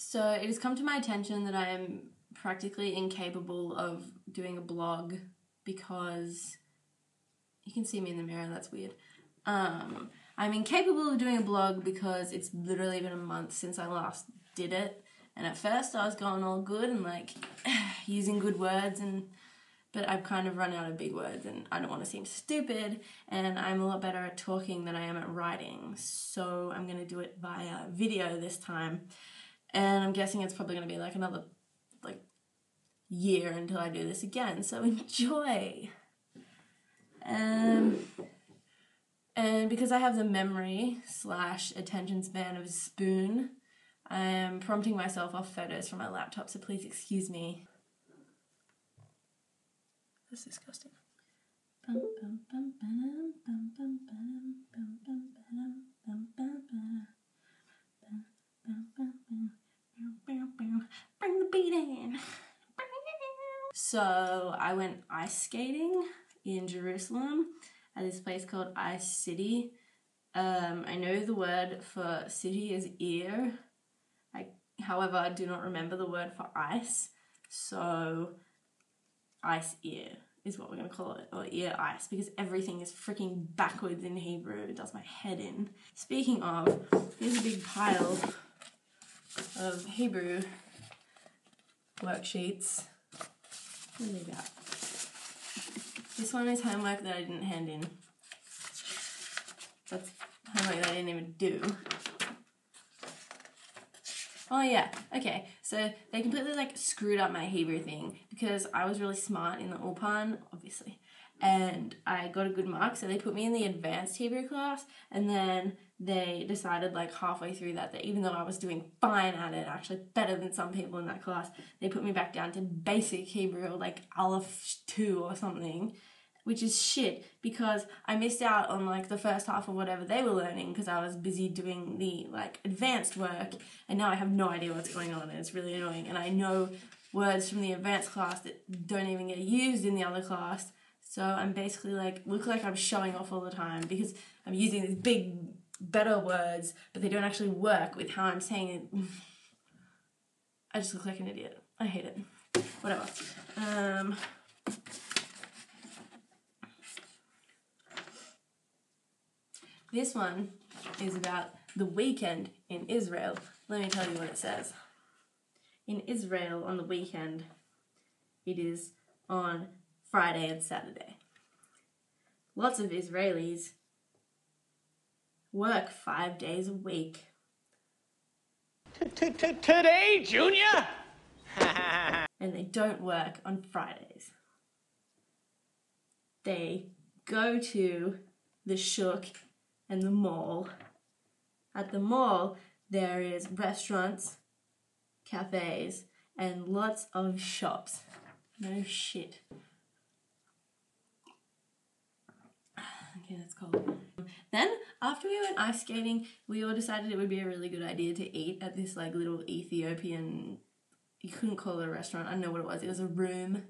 So it has come to my attention that I am practically incapable of doing a blog because you can see me in the mirror, that's weird. I'm incapable of doing a blog because it's literally been a month since I last did it. And at first I was going all good and like using good words, but I've kind of run out of big words and I don't want to seem stupid, and I'm a lot better at talking than I am at writing. So I'm going to do it via video this time. And I'm guessing it's probably going to be like another year until I do this again. So enjoy. And because I have the memory / attention span of a spoon, I am prompting myself off photos from my laptop, so please excuse me. That's disgusting. Bring the beat in. So I went ice skating in Jerusalem at this place called Ice City. I know the word for city is ear. However, I do not remember the word for ice. So ice ear is what we're going to call it, or ear ice, because everything is freaking backwards in Hebrew. It does my head in. Speaking of, here's a big pile of Hebrew worksheets. What do they got? This one is homework that I didn't hand in. That's homework that I didn't even do. Oh yeah, okay, so they completely screwed up my Hebrew thing because I was really smart in the Ulpan, obviously, and I got a good mark, so they put me in the advanced Hebrew class, and then they decided halfway through that even though I was doing fine at it, actually better than some people in that class, they put me back down to basic Hebrew, Aleph 2 or something, which is shit because I missed out on the first half of whatever they were learning because I was busy doing the advanced work, and now I have no idea what's going on, and it's really annoying, and I know words from the advanced class that don't even get used in the other class, so I'm basically look like I'm showing off all the time because I'm using these big, better words, but they don't actually work with how I'm saying it. I just look like an idiot. I hate it. Whatever. This one is about the weekend in Israel. Let me tell you what it says. In Israel on the weekend, it is on Friday and Saturday. Lots of Israelis work 5 days a week. Today, Junior? And they don't work on Fridays. They go to the shuk and the mall. At the mall, there is restaurants, cafes, and lots of shops. No shit. Okay, that's cold. Then, after we went ice skating, we all decided it would be a really good idea to eat at this little Ethiopian, you couldn't call it a restaurant, I don't know what it was. It was a room,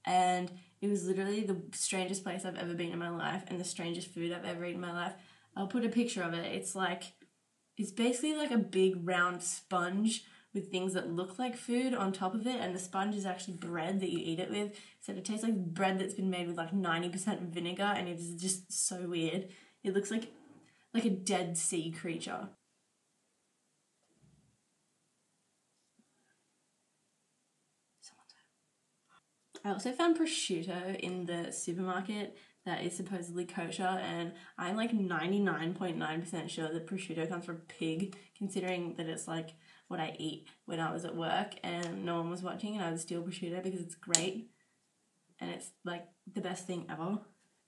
and it was literally the strangest place I've ever been in my life and the strangest food I've ever eaten in my life. I'll put a picture of it. It's basically a big round sponge with things that look like food on top of it, and the sponge is actually bread that you eat it with. So it tastes like bread that's been made with 90% vinegar, and it is just so weird. It looks like a dead sea creature. I also found prosciutto in the supermarket that is supposedly kosher, and I'm 99.9% sure that prosciutto comes from pig, considering that it's what I eat when I was at work and no one was watching, and I would steal prosciutto because it's great and it's the best thing ever.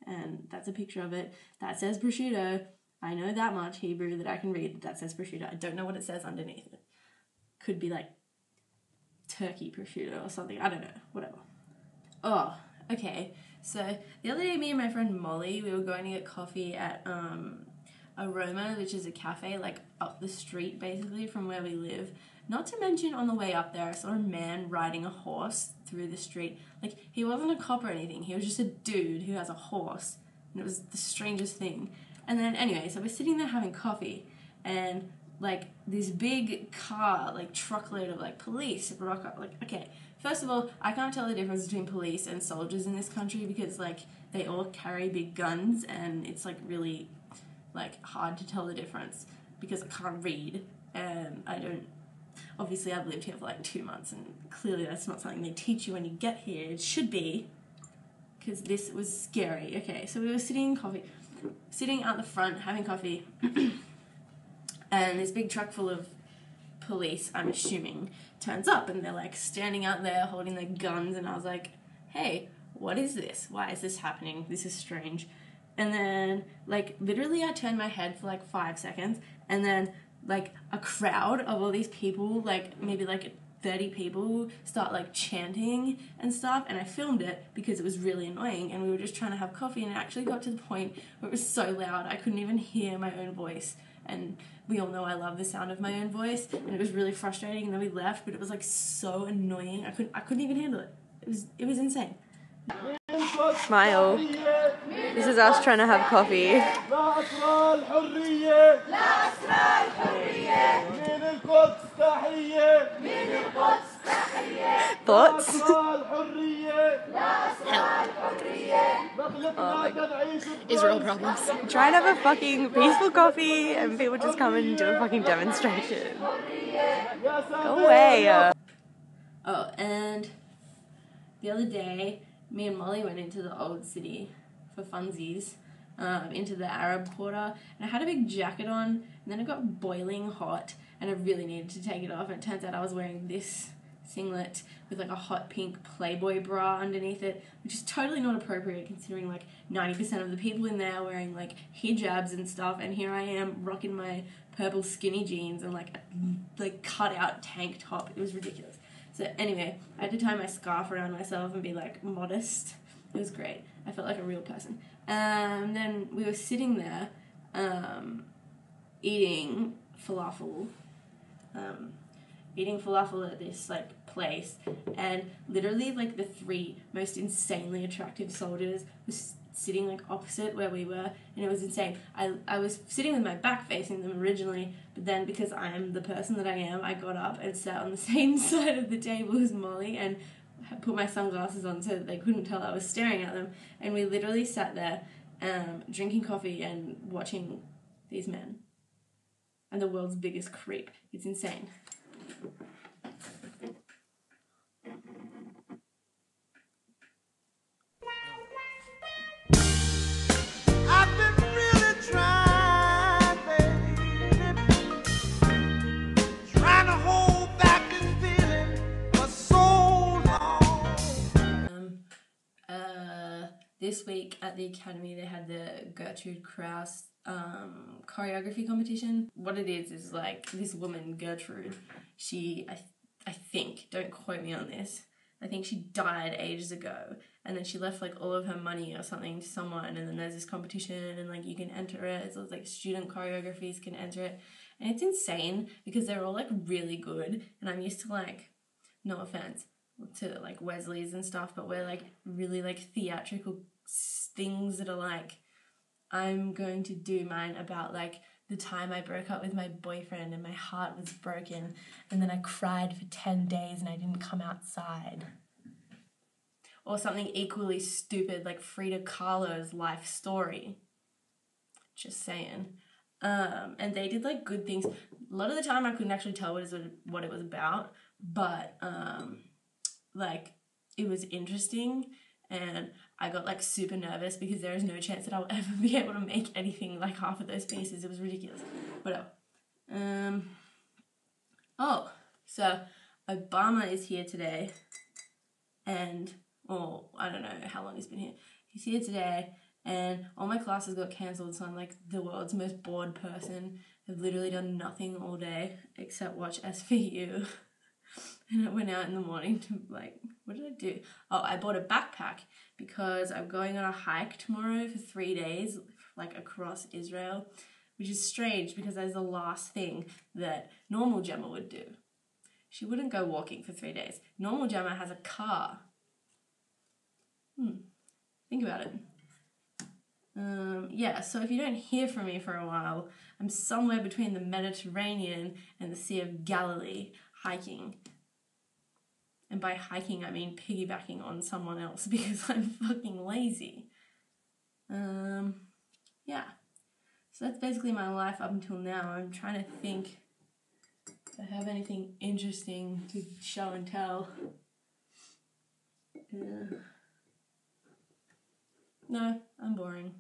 And that's a picture of it. That says prosciutto. I know that much Hebrew that I can read that says prosciutto. I don't know what it says underneath it. Could be turkey prosciutto or something. I don't know. Whatever. Oh, okay. So the other day, me and my friend Molly, we were going to get coffee at Aroma, which is a cafe up the street basically from where we live. Not to mention, on the way up there, I saw a man riding a horse through the street. He wasn't a cop or anything. He was just a dude who has a horse, and it was the strangest thing. And then anyway, so we're sitting there having coffee, and like this big car, like truckload of like police rock up. Like, okay, first of all, I can't tell the difference between police and soldiers in this country because like they all carry big guns and it's like really like hard to tell the difference because I can't read and I don't. Obviously, I've lived here for like 2 months and clearly that's not something they teach you when you get here. It should be, because this was scary. Okay, so we were sitting out the front having coffee and this big truck full of police, I'm assuming, turns up and they're like standing out there holding their guns and I was like, hey, what is this? Why is this happening? This is strange. And then like literally I turned my head for like 5 seconds and then like a crowd of all these people, like maybe like 30 people, start like chanting and stuff, and I filmed it because it was really annoying and we were just trying to have coffee and it actually got to the point where it was so loud I couldn't even hear my own voice, and we all know I love the sound of my own voice, and it was really frustrating, and then we left, but it was like so annoying. I couldn't even handle it. It was insane. Smile. This is us trying to have coffee. Thoughts? Oh my God. Israel problems. Try and have a fucking peaceful coffee and people just come and do a fucking demonstration. Go away. Oh, and the other day, me and Molly went into the old city for funsies, into the Arab Quarter, and I had a big jacket on, and then it got boiling hot, and I really needed to take it off, and it turns out I was wearing this singlet with like a hot pink Playboy bra underneath it, which is totally not appropriate considering like 90% of the people in there are wearing like hijabs and stuff, and here I am rocking my purple skinny jeans and like cut out tank top. It was ridiculous. So anyway, I had to tie my scarf around myself and be like modest. It was great. I felt like a real person. And then we were sitting there eating falafel at this like place, and literally like the 3 most insanely attractive soldiers was sitting like opposite where we were, and it was insane. I was sitting with my back facing them originally, but then because I am the person that I am, I got up and sat on the same side of the table as Molly and put my sunglasses on so that they couldn't tell I was staring at them, and we literally sat there drinking coffee and watching these men. And the world's biggest creep. It's insane. I've been really trying, baby, trying to hold back this feeling for so long. This week at the academy they had the Gertrude Kraus choreography competition. What it is like this woman Gertrude, she I think, don't quote me on this, I think she died ages ago, and then she left like all of her money or something to someone, and then there's this competition and like you can enter it, so it's like student choreographies can enter it, and it's insane because they're all like really good, and I'm used to like, no offense to like Wesley's and stuff, but we're like really like theatrical things that are like, I'm going to do mine about like the time I broke up with my boyfriend and my heart was broken and then I cried for 10 days and I didn't come outside. Or something equally stupid like Frida Kahlo's life story. Just saying. And they did like good things. A lot of the time I couldn't actually tell what it was about, but like it was interesting, and I got like super nervous because there is no chance that I'll ever be able to make anything like half of those pieces. It was ridiculous. Whatever. Oh, so Obama is here today, and I don't know how long he's been here. He's here today, and all my classes got cancelled, so I'm like the world's most bored person. I've literally done nothing all day except watch SVU. And I went out in the morning to like, what did I do? Oh, I bought a backpack because I'm going on a hike tomorrow for 3 days, like across Israel, which is strange because that is the last thing that normal Gemma would do. She wouldn't go walking for 3 days. Normal Gemma has a car. Think about it. Yeah, so if you don't hear from me for a while, I'm somewhere between the Mediterranean and the Sea of Galilee hiking. And by hiking, I mean piggybacking on someone else because I'm fucking lazy. Yeah. So that's basically my life up until now. I'm trying to think if I have anything interesting to show and tell. No, I'm boring.